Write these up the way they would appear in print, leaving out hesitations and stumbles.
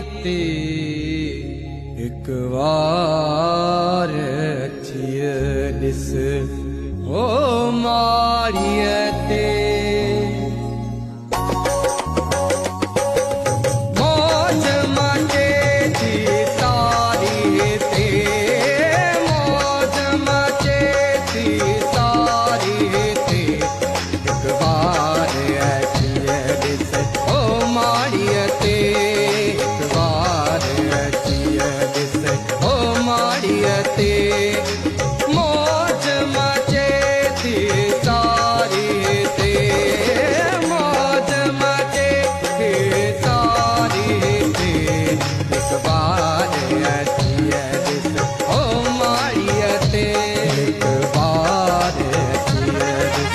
ते एक बार अचिए दिस हो मारिए ते मौज मचे थी सारी ते मौज मचे थी सारी ते एक बार अचिए दिस हो मारिए ते एक बार अचिए दिस हो मारिए ते मौज मचे थी सारी ते मौज मचे थी सारी ते एक बार अचिए दिस हो मारिए ते एक बार अचिए दिस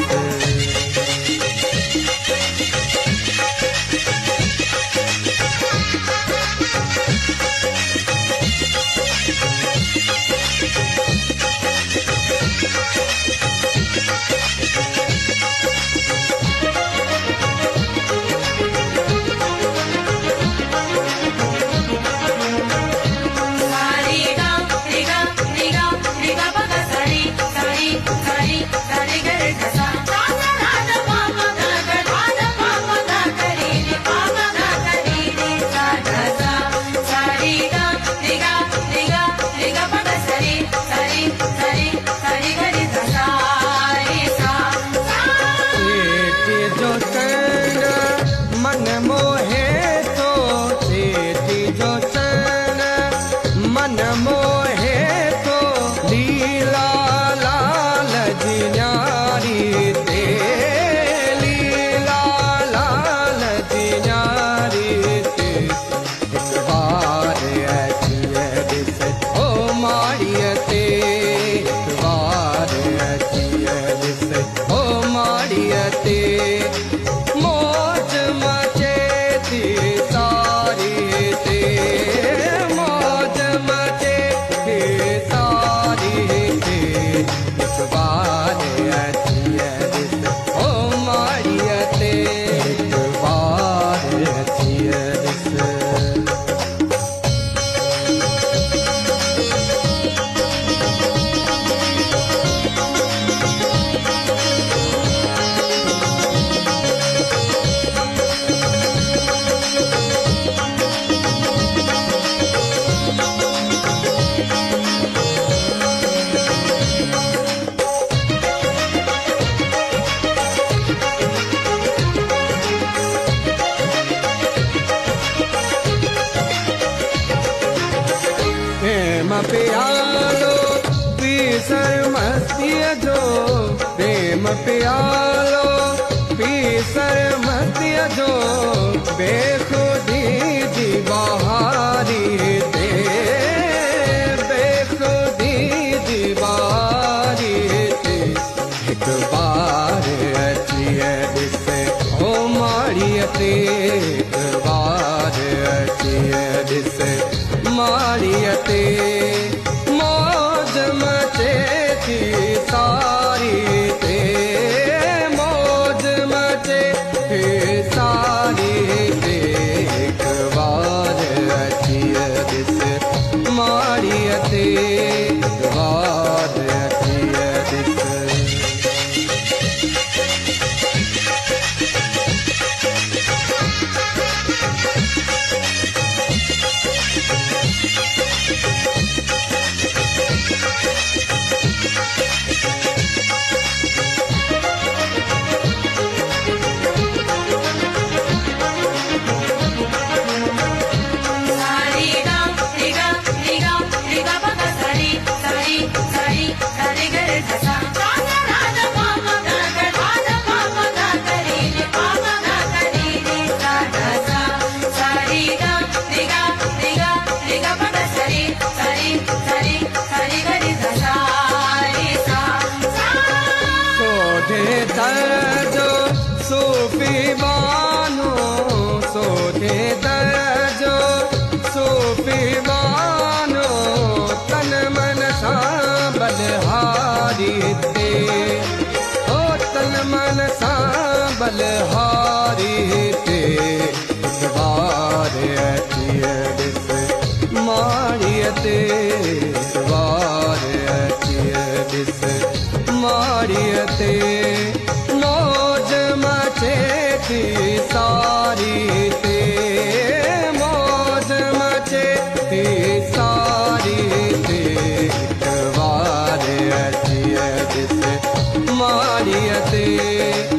मन मोहे तो तेरी जो चैन मन मोहे तो लीला लाल जिन्यारी ते लीला लाल जिन्यारी ते एक बार अचिए दिस हो मारिए ते एक बार अचिए दिस हो मारिए ते मौज मचे थी सारी ते मौज मचे थी सारी ते एक बार अचिए दिस हो मारिए ते एक बार अचिए दिस प्रेम प्यालो पीसर मस्तिया जो प्रेम प्यालो पीसर मस्तिया जो बेखुदी दी बहारी ते बेखुदी दी बहारी ते एक बार अचिए दिस हो मारिए ते एक बार अचिए दिस मारिए ते मौज मचे थी सारी ते मौज मचे थी सारी ते एक बार अचिए दिस मारिए ते एक बार अचिए दिस दर्जो सूफी बानो सोधे दर्जो सूफी बानो तन मन सा बलहारी ते ओ तन मन सा बलहारी ते इस बार अचिए रे